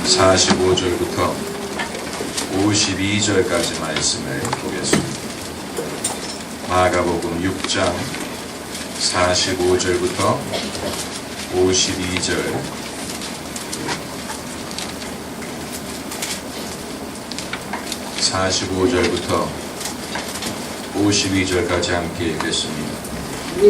45절부터 52절까지 말씀을 보겠습니다. 마가복음 6장 45절부터 52절, (45절부터) 52절까지 함께 읽겠습니다.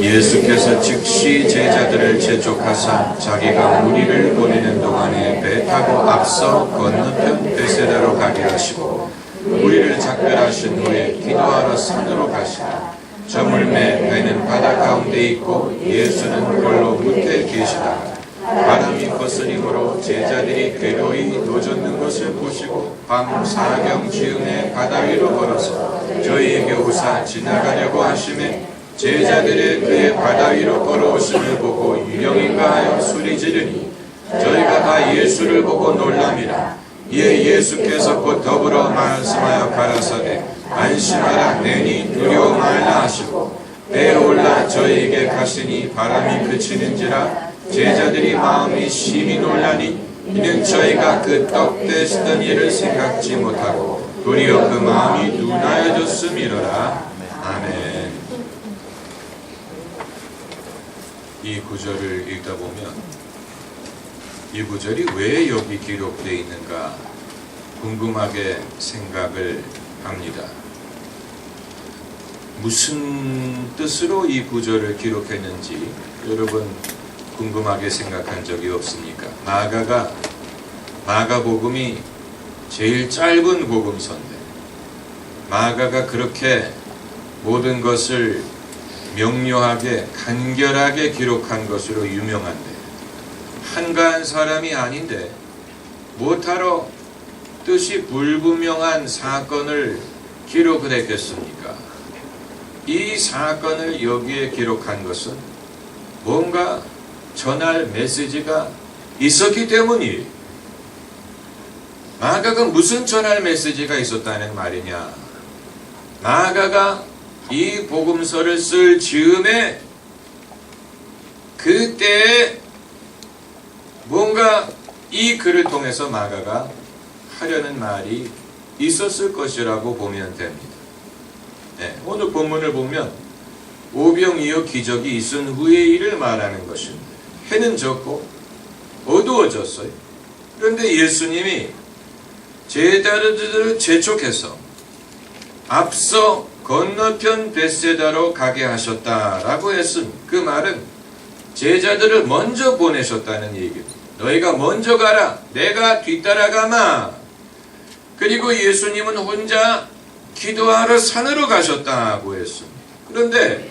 예수께서 즉시 제자들을 재촉하사 자기가 무리를 보내는 동안에 배 타고 앞서 건너편 베세다로 가게 하시고 무리를 작별하신 후에 기도하러 산으로 가시다. 저물매 배는 바다 가운데 있고 예수는 홀로 무태에 계시다. 바람이 거스림으로 제자들이 괴로이 노젓는 것을 보시고 밤 사경즈음에 바다 위로 걸어서 저희에게 오사 지나가려고 하시매 제자들의 그의 바다 위로 걸어오심을 보고 유령인가 하여 소리 지르니 저희가 다 예수를 보고 놀람이라. 이에 예수께서 곧 더불어 말씀하여 가라사대 안심하라 내니 두려워 말라 하시고 배에 올라 저희에게 가시니 바람이 그치는지라 제자들이 마음이 심히 놀라니 이는 저희가 그 떡 떼시던 일을 생각지 못하고 도리어 그 마음이 둔하여졌음이로라. 아멘. 이 구절을 읽다 보면 이 구절이 왜 여기 기록되어 있는가 궁금하게 생각을 합니다. 무슨 뜻으로 이 구절을 기록했는지 여러분 궁금하게 생각한 적이 없습니까? 마가복음이 제일 짧은 복음서인데 마가가 그렇게 모든 것을 명료하게 간결하게 기록한 것으로 유명한데 한가한 사람이 아닌데 못하러 뜻이 불분명한 사건을 기록을 했겠습니까? 이 사건을 여기에 기록한 것은 뭔가 전할 메시지가 있었기 때문이에요. 마가가 무슨 전할 메시지가 있었다는 말이냐? 마가가 이 복음서를 쓸 즈음에 그때 뭔가 이 글을 통해서 마가가 하려는 말이 있었을 것이라고 보면 됩니다. 네, 오늘 본문을 보면 오병이어 기적이 있은 후의 일을 말하는 것입니다. 해는 졌고 어두워졌어요. 그런데 예수님이 제자들을 재촉해서 앞서 건너편 베세다로 가게 하셨다라고 했습니다. 그 말은 제자들을 먼저 보내셨다는 얘기입니다. 너희가 먼저 가라. 내가 뒤따라가마. 그리고 예수님은 혼자 기도하러 산으로 가셨다고 했습니다. 그런데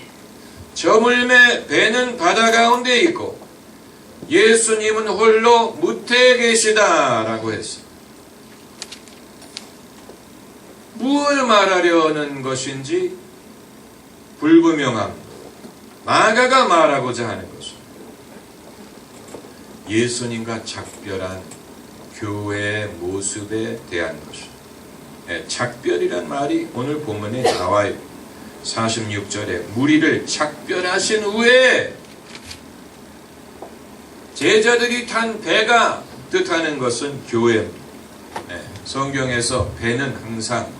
저물매 배는 바다 가운데 있고 예수님은 홀로 무태에 계시다라고 했습니다. 무엇을 말하려는 것인지 불분명합니다. 마가가 말하고자 하는 것은 예수님과 작별한 교회의 모습에 대한 것입니다. 작별이란 말이 오늘 본문에 나와요. 46절에 무리를 작별하신 후에 제자들이 탄 배가 뜻하는 것은 교회입니다. 성경에서 배는 항상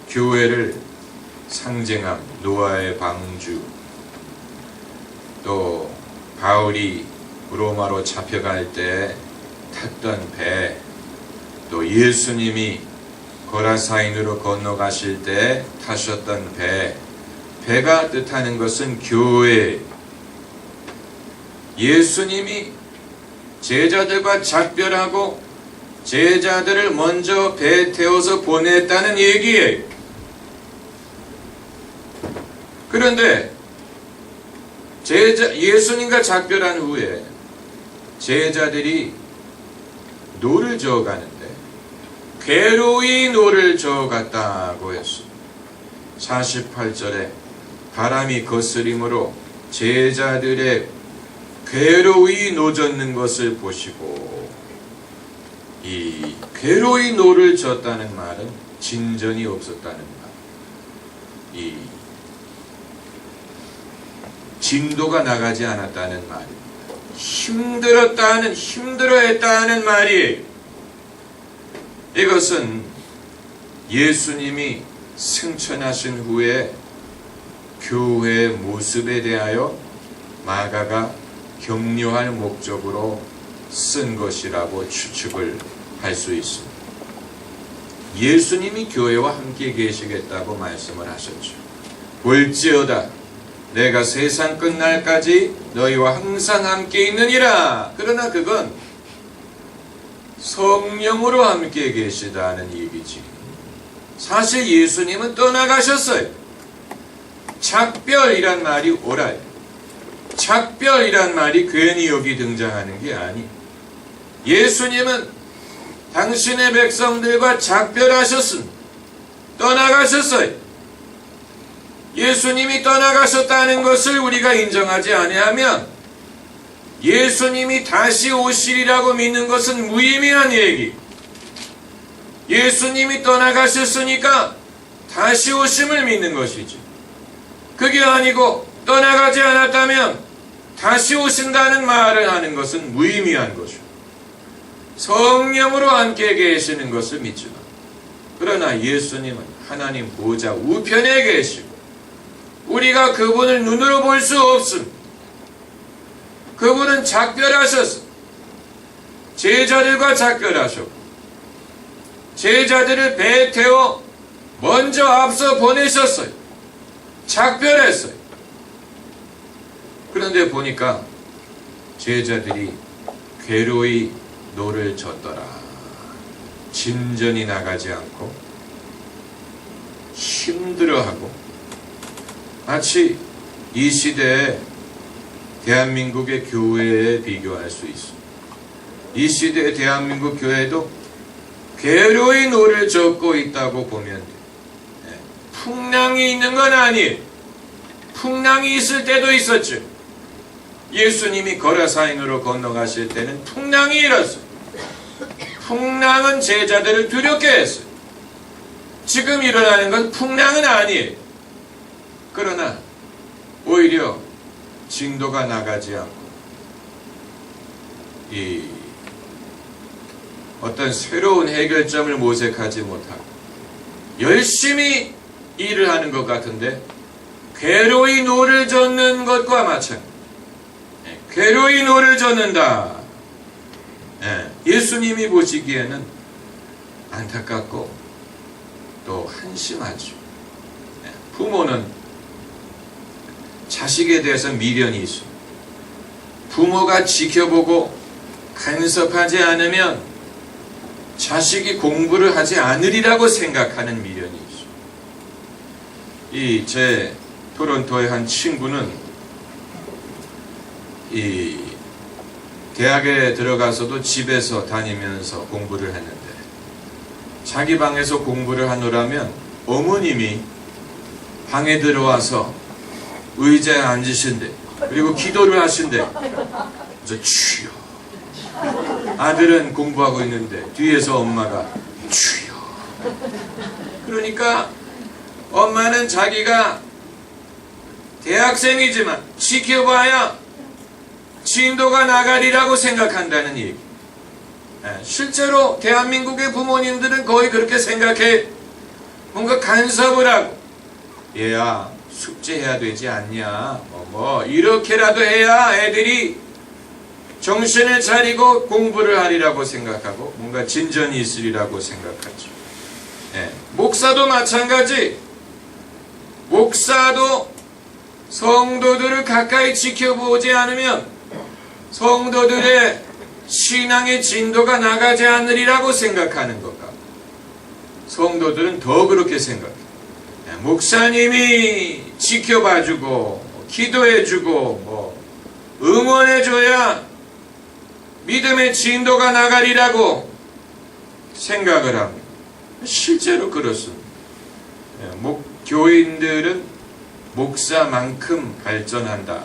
교회를 상징함. 노아의 방주, 또 바울이 로마로 잡혀갈 때 탔던 배, 또 예수님이 고라사인으로 건너가실 때 타셨던 배가 뜻하는 것은 교회. 예수님이 제자들과 작별하고 제자들을 먼저 배에 태워서 보냈다는 얘기예요. 그런데 예수님과 작별한 후에 제자들이 노를 저어가는데 괴로이 노를 저어갔다고 했습니다. 48절에 바람이 거스림으로 제자들의 괴로이 노젓는 것을 보시고, 이 괴로이 노를 졌다는 말은 진전이 없었다는 말, 이 진도가 나가지 않았다는 말입니다. 힘들었다는, 힘들어했다는 말이에요. 이것은 예수님이 승천하신 후에 교회의 모습에 대하여 마가가 격려할 목적으로 쓴 것이라고 추측을 할 수 있습니다. 예수님이 교회와 함께 계시겠다고 말씀을 하셨죠. 볼지어다 내가 세상 끝날까지 너희와 항상 함께 있느니라. 그러나 그건 성령으로 함께 계시다는 얘기지. 사실 예수님은 떠나가셨어요. 작별이란 말이 옳아요. 작별이란 말이 괜히 여기 등장하는 게 아니에요. 예수님은 당신의 백성들과 작별하셨습니다. 떠나가셨어요. 예수님이 떠나가셨다는 것을 우리가 인정하지 아니하면 예수님이 다시 오시리라고 믿는 것은 무의미한 얘기. 예수님이 떠나가셨으니까 다시 오심을 믿는 것이지. 그게 아니고 떠나가지 않았다면 다시 오신다는 말을 하는 것은 무의미한 것이고 성령으로 함께 계시는 것을 믿지만 그러나 예수님은 하나님 보좌 우편에 계시고 우리가 그분을 눈으로 볼 수 없습니다. 그분은 작별하셨습니다. 제자들과 작별하셨고 제자들을 배에 태워 먼저 앞서 보내셨어요. 작별했어요. 그런데 보니까 제자들이 괴로이 노를 젓더라. 진전이 나가지 않고 힘들어하고 마치 이 시대에 대한민국의 교회에 비교할 수 있습니다. 이 시대의 대한민국 교회도 괴로이 노를 젓고 있다고 보면 돼요. 풍랑이 있는 건 아니에요. 풍랑이 있을 때도 있었죠. 예수님이 거라사인으로 건너가실 때는 풍랑이 일었어요. 풍랑은 제자들을 두렵게 했어요. 지금 일어나는 건 풍랑은 아니에요. 그러나 오히려 진도가 나가지 않고 이 어떤 새로운 해결점을 모색하지 못하고 열심히 일을 하는 것 같은데 괴로이 노를 젓는 것과 마찬가지. 괴로이 노를 젓는다. 예수님이 보시기에는 안타깝고 또 한심하죠. 부모는 자식에 대해서 미련이 있어요. 부모가 지켜보고 간섭하지 않으면 자식이 공부를 하지 않으리라고 생각하는 미련이 있어요. 제 토론토의 한 친구는 대학에 들어가서도 집에서 다니면서 공부를 했는데 자기 방에서 공부를 하느라면 어머님이 방에 들어와서 의자에 앉으신대. 그리고 기도를 하신대. 그래서 주여. 아들은 공부하고 있는데 뒤에서 엄마가 주여. 그러니까 엄마는 자기가 대학생이지만 지켜봐야 진도가 나가리라고 생각한다는 얘기. 실제로 대한민국의 부모님들은 거의 그렇게 생각해. 뭔가 간섭을 하고 얘야 숙제해야 되지 않냐 이렇게라도 해야 애들이 정신을 차리고 공부를 하리라고 생각하고 뭔가 진전이 있으리라고 생각하죠. 목사도 마찬가지. 목사도 성도들을 가까이 지켜보지 않으면 성도들의 신앙의 진도가 나가지 않으리라고 생각하는 것 같고 성도들은 더 그렇게 생각해요. 목사님이 지켜봐주고 기도해주고 응원해줘야 믿음의 진도가 나가리라고 생각을 합니다. 실제로 그렇습니다. 교인들은 목사만큼 발전한다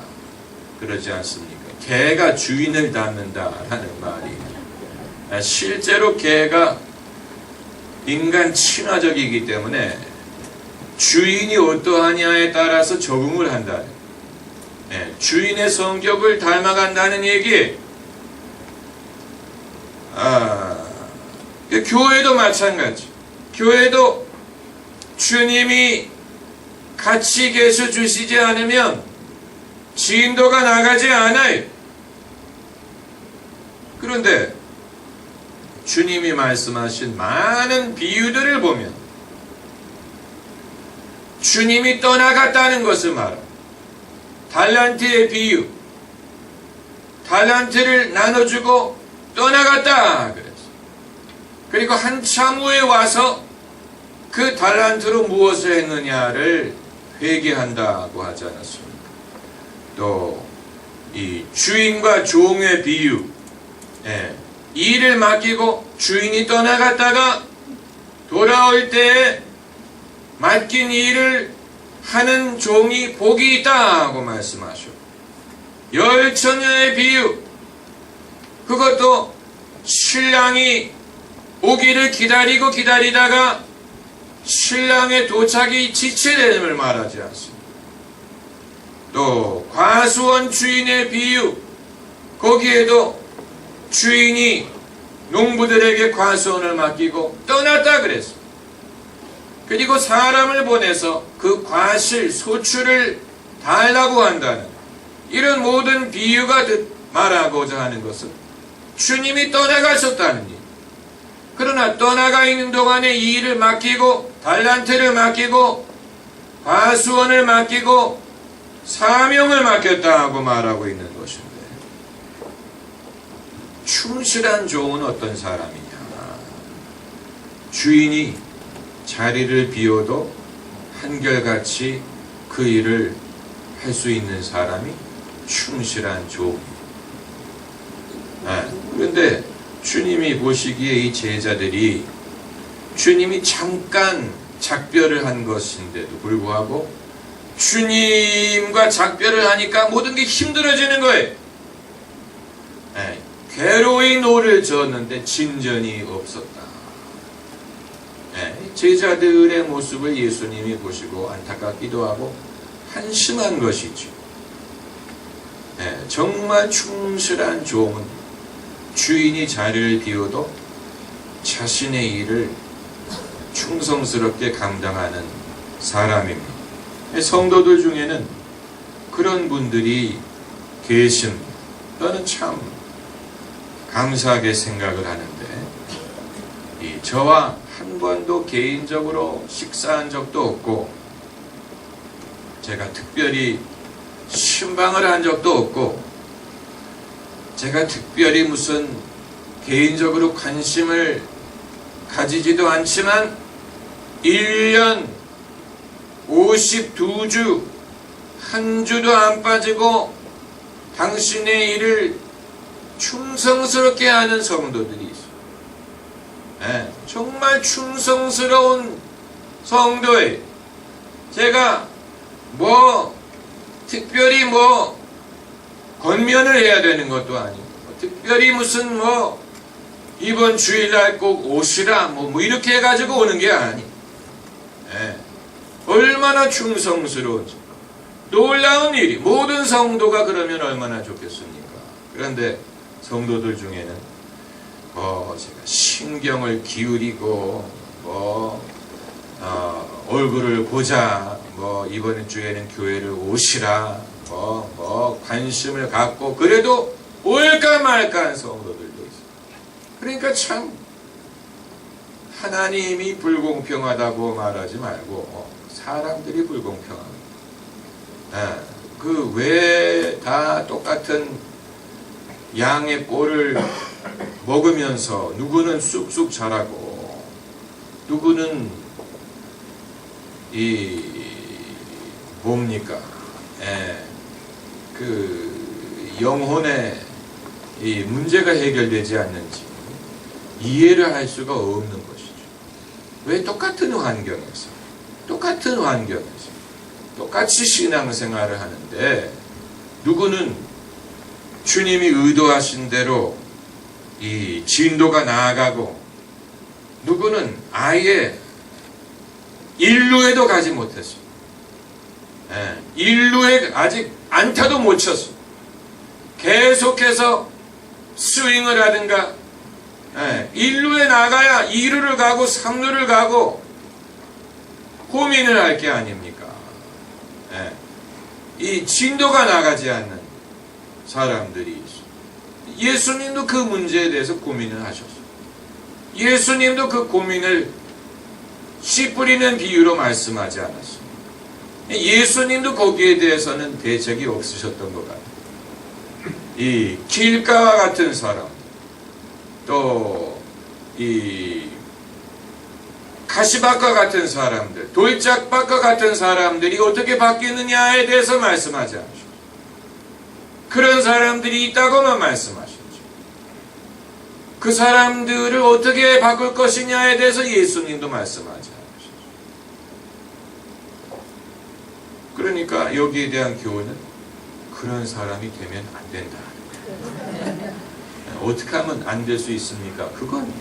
그러지 않습니까? 개가 주인을 닮는다라는 말이 실제로 개가 인간 친화적이기 때문에 주인이 어떠하냐에 따라서 적응을 한다. 주인의 성격을 닮아간다는 얘기. 근데 교회도 마찬가지. 교회도 주님이 같이 계셔 주시지 않으면 진도가 나가지 않아요. 그런데 주님이 말씀하신 많은 비유들을 보면 주님이 떠나갔다는 것을 말합니다. 달란트의 비유. 달란트를 나눠주고 떠나갔다 그랬어요. 그리고 한참 후에 와서 그 달란트로 무엇을 했느냐를 회개한다고 하지 않았습니까? 또 이 주인과 종의 비유. 일을 맡기고 주인이 떠나갔다가 돌아올 때에 맡긴 일을 하는 종이 복이 있다고 말씀하셔. 열처녀의 비유. 그것도 신랑이 오기를 기다리고 기다리다가 신랑의 도착이 지체됨을 말하지 않습니다. 또 과수원 주인의 비유. 거기에도 주인이 농부들에게 과수원을 맡기고 떠났다 그랬어. 그리고 사람을 보내서 그 과실, 소출을 달라고 한다는 이런 모든 비유가 말하고자 하는 것은 주님이 떠나가셨다는 일. 그러나 떠나가 있는 동안에 이 일을 맡기고 달란트를 맡기고 과수원을 맡기고 사명을 맡겼다고 말하고 있는 것인데, 충실한 종은 어떤 사람이냐? 주인이 자리를 비워도 한결같이 그 일을 할 수 있는 사람이 충실한 종. 그런데 주님이 보시기에 이 제자들이 주님이 잠깐 작별을 한 것인데도 불구하고 주님과 작별을 하니까 모든 게 힘들어지는 거예요. 괴로이 노를 저었는데 진전이 없었다. 제자들의 모습을 예수님이 보시고 안타깝기도 하고 한심한 것이죠. 정말 충실한 종은 주인이 자리를 비워도 자신의 일을 충성스럽게 감당하는 사람입니다. 성도들 중에는 그런 분들이 계십니다. 저는 참 감사하게 생각을 하는데, 저와 한 번도 개인적으로 식사한 적도 없고, 제가 특별히 신방을 한 적도 없고, 제가 특별히 무슨 개인적으로 관심을 가지지도 않지만 1년 52주 한 주도 안 빠지고 당신의 일을 충성스럽게 하는 성도들이 있어요. 정말 충성스러운 성도예요. 제가 특별히 권면을 해야 되는 것도 아니고, 특별히 무슨 이번 주일날 꼭 오시라 이렇게 해가지고 오는 게 아니에요. 얼마나 충성스러운지. 놀라운 일이. 모든 성도가 그러면 얼마나 좋겠습니까? 그런데 성도들 중에는 제가 신경을 기울이고 얼굴을 보자, 이번 주에는 교회를 오시라, 관심을 갖고 그래도 올까 말까 한 성도들도 있어요. 그러니까 참 하나님이 불공평하다고 말하지 말고 사람들이 불공평합니다. 왜 다 똑같은 양의 꼴을 먹으면서 누구는 쑥쑥 자라고 누구는 영혼의 문제가 해결되지 않는지 이해를 할 수가 없는 것이죠. 왜 똑같은 환경에서 똑같이 신앙생활을 하는데 누구는 주님이 의도하신 대로 이 진도가 나아가고 누구는 아예 인루에도 가지 못했어요. 인루에 아직 안타도 못 쳤어요. 계속해서 스윙을 하든가 일루에 나가야 2루를 가고 3루를 가고 고민을 할 게 아닙니까? 이 진도가 나가지 않는 사람들이 있어요. 예수님도 그 문제에 대해서 고민을 하셨어요. 예수님도 그 고민을 씨 뿌리는 비유로 말씀하지 않았어요. 예수님도 거기에 대해서는 대책이 없으셨던 것 같아요. 이 길가와 같은 사람, 또 이 가시밭과 같은 사람들, 돌짝밭과 같은 사람들이 어떻게 바뀌느냐에 대해서 말씀하지 않으셨어요. 그런 사람들이 있다고만 말씀하셨죠. 그 사람들을 어떻게 바꿀 것이냐에 대해서 예수님도 말씀하지 않으셨어요. 그러니까 여기에 대한 교훈은 그런 사람이 되면 안 된다. 어떻게 하면 안 될 수 있습니까? 그건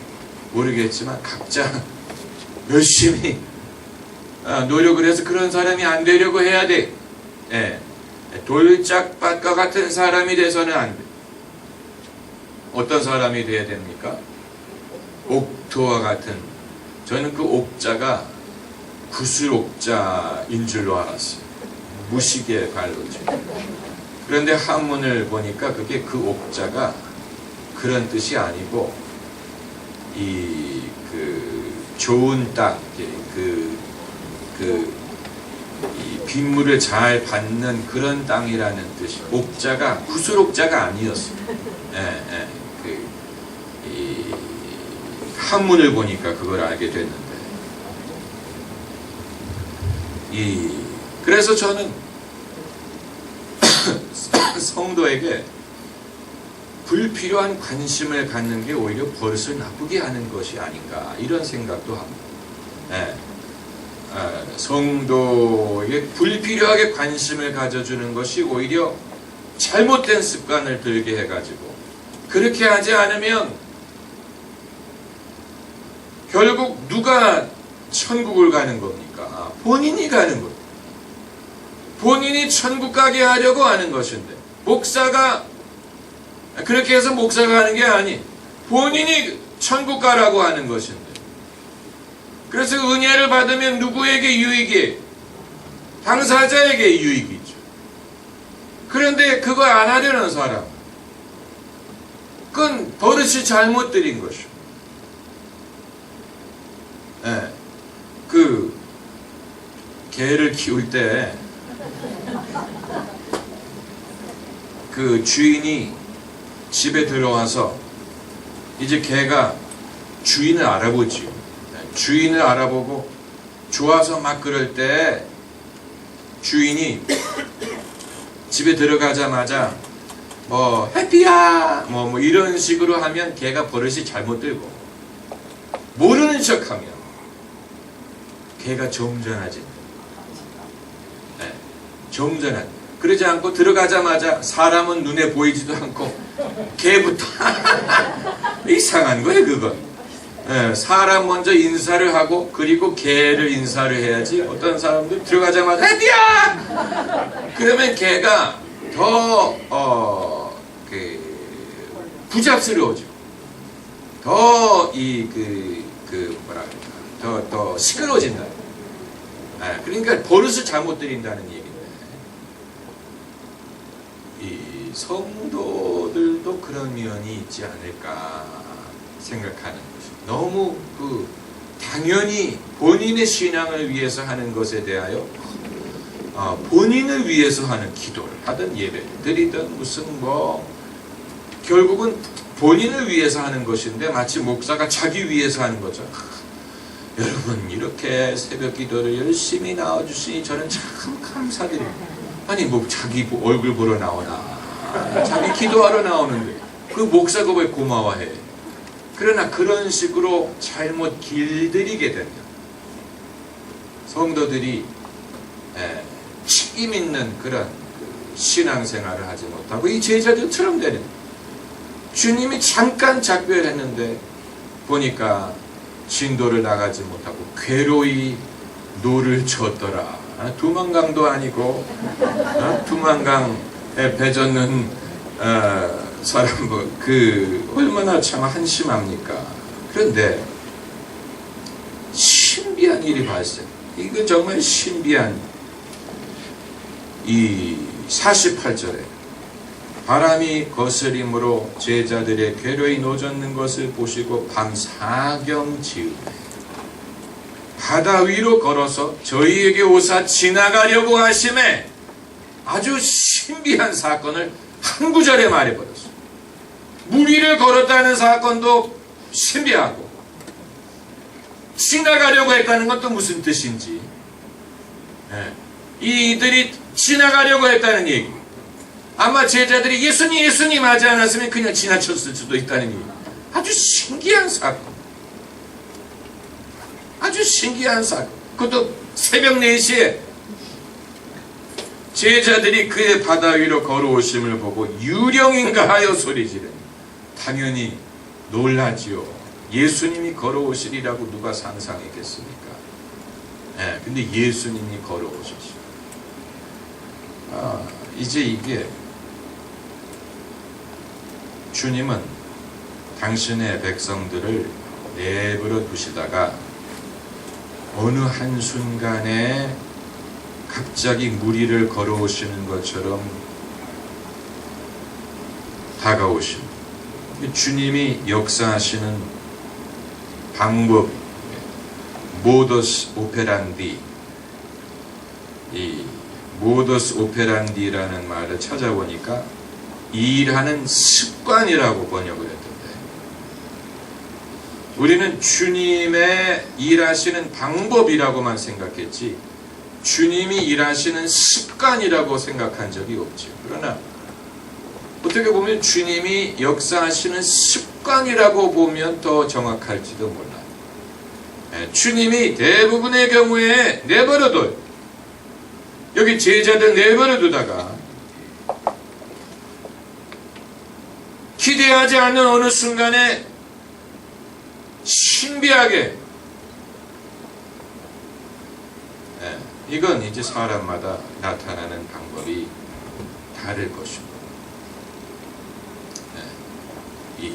모르겠지만 각자 열심히 노력을 해서 그런 사람이 안 되려고 해야 돼. 돌짝밭과 같은 사람이 돼서는 안 돼. 어떤 사람이 돼야 됩니까? 옥토와 같은. 저는 그 옥자가 구슬옥자인 줄로 알았어요. 무식의 관로죠. 그런데 한문을 보니까 그게 그 옥자가 그런 뜻이 아니고 이 좋은 땅, 이 빗물을 잘 받는 그런 땅이라는 뜻이. 옥자가 구슬옥자가 아니었어요. 이 한문을 보니까 그걸 알게 됐는데, 그래서 저는 성도에게 불필요한 관심을 갖는 게 오히려 버릇을 나쁘게 하는 것이 아닌가, 이런 생각도 합니다. 성도에게 불필요하게 관심을 가져주는 것이 오히려 잘못된 습관을 들게 해가지고, 그렇게 하지 않으면 결국 누가 천국을 가는 겁니까? 본인이 가는 겁니다. 본인이 천국 가게 하려고 하는 것인데, 목사가 그렇게 해서 목사가 하는 게 아니, 본인이 천국 가라고 하는 것인데, 그래서 은혜를 받으면 누구에게 유익이? 당사자에게 유익이죠. 그런데 그거 안 하려는 사람, 그건 버릇이 잘못 들인 것이죠. 개를 키울 때 그 주인이 집에 들어와서 이제 개가 주인을 알아보지요. 주인을 알아보고 좋아서 막 그럴 때 주인이 집에 들어가자마자 뭐 해피야 뭐 이런 식으로 하면 개가 버릇이 잘못 들고, 모르는 척하면 개가 점잖아진다. 점잖아진다. 그러지 않고 들어가자마자 사람은 눈에 보이지도 않고 개부터 이상한 거예요, 그건. 사람 먼저 인사를 하고 그리고 개를 인사를 해야지. 어떤 사람들 들어가자마자 해피야! 그러면 개가 더 부잡스러워져. 더 더 시끄러워진다. 그러니까 버릇을 잘못 들인다는 얘기인데, 이 성도들도 그런 면이 있지 않을까 생각하는 것이, 너무 당연히 본인의 신앙을 위해서 하는 것에 대하여 본인을 위해서 하는 기도를 하든 예배를 드리든 무슨 결국은 본인을 위해서 하는 것인데 마치 목사가 자기 위해서 하는 거죠. 여러분 이렇게 새벽 기도를 열심히 나와주시니 저는 참 감사드립니다. 아니 자기 얼굴 보러 나오나, 자기 기도하러 나오는데 그 목사가 왜 고마워해. 그러나 그런 식으로 잘못 길들이게 된다. 성도들이 책임 있는 그런 신앙생활을 하지 못하고 이 제자들처럼 되는, 주님이 잠깐 작별했는데 보니까 진도를 나가지 못하고 괴로이 노를 젓더라. 두만강도 아니고 두만강에 배 젓는 사람 얼마나 참 한심합니까? 그런데 신비한 일이 발생. 이거 정말 신비한 이 48절에 바람이 거스림으로 제자들의 괴로이 노젓는 것을 보시고 밤 사경지으매 바다 위로 걸어서 저희에게 오사 지나가려고 하심에 아주 신비한 사건을 한 구절에 말해버렸어요. 물 위를 걸었다는 사건도 신비하고 지나가려고 했다는 것도 무슨 뜻인지, 이들이 지나가려고 했다는 얘기, 아마 제자들이 예수님 하지 않았으면 그냥 지나쳤을 수도 있다는 얘기. 아주 신기한 사건, 아주 신기한 사건. 그것도 새벽 4시에 제자들이 그의 바다 위로 걸어오심을 보고 유령인가 하여 소리지르니 당연히 놀라지요. 예수님이 걸어오시리라고 누가 상상했겠습니까? 근데 예수님이 걸어오셨어요. 이제 이게 주님은 당신의 백성들을 내버려 두시다가 어느 한순간에 갑자기 물 위를 걸어오시는 것처럼 다가오신 주님이 역사하시는 방법, 모더스 오페란디, 이 모더스 오페란디라는 말을 찾아보니까 일하는 습관이라고 번역을 했던데, 우리는 주님의 일하시는 방법이라고만 생각했지 주님이 일하시는 습관이라고 생각한 적이 없죠. 그러나 어떻게 보면 주님이 역사하시는 습관이라고 보면 더 정확할지도 몰라요. 주님이 대부분의 경우에 내버려둬요. 여기 제자들 내버려두다가 기대하지 않는 어느 순간에 신비하게, 이건 이제 사람마다 나타나는 방법이 다를 것입니다. 이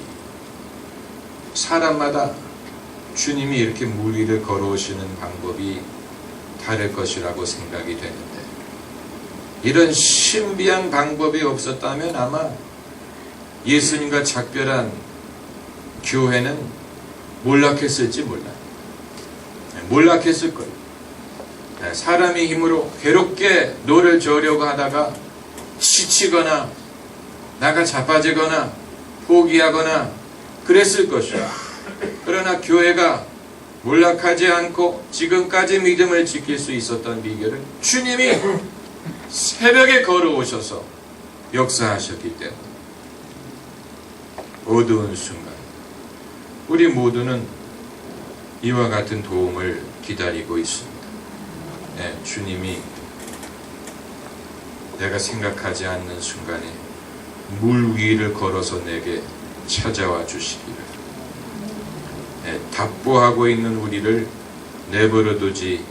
사람마다 주님이 이렇게 물 위를 걸어오시는 방법이 다를 것이라고 생각이 되는데, 이런 신비한 방법이 없었다면 아마 예수님과 작별한 교회는 몰락했을지 몰라요. 몰락했을 거예요. 사람의 힘으로 괴롭게 노를 저으려고 하다가 지치거나 나가 자빠지거나 포기하거나 그랬을 것이요. 그러나 교회가 몰락하지 않고 지금까지 믿음을 지킬 수 있었던 비결은 주님이 새벽에 걸어오셔서 역사하셨기 때문에, 어두운 순간 우리 모두는 이와 같은 도움을 기다리고 있습니다. 주님이 내가 생각하지 않는 순간에 물 위를 걸어서 내게 찾아와 주시기를, 답보하고 있는 우리를 내버려두지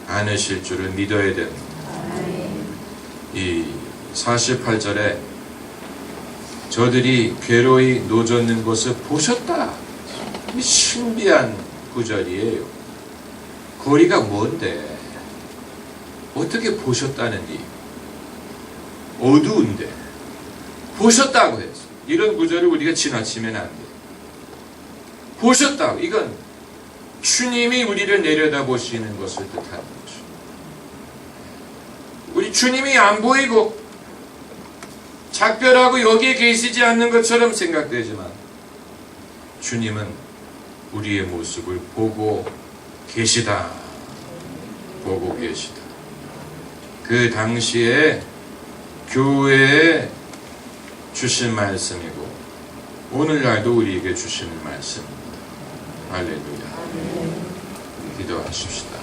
않으실 줄을 믿어야 됩니다. 이 48절에 저들이 괴로이 노젓는 것을 보셨다. 신비한 구절이에요. 거리가 뭔데 어떻게 보셨다는지, 어두운데 보셨다고 했어. 이런 구절을 우리가 지나치면 안 돼. 보셨다고, 이건 주님이 우리를 내려다보시는 것을 뜻하는 거죠. 우리 주님이 안 보이고 작별하고 여기에 계시지 않는 것처럼 생각되지만 주님은 우리의 모습을 보고 계시다. 보고 계시다. 그 당시에 교회에 주신 말씀이고 오늘날도 우리에게 주시는 말씀입니다. 할렐루야. 기도하십시다.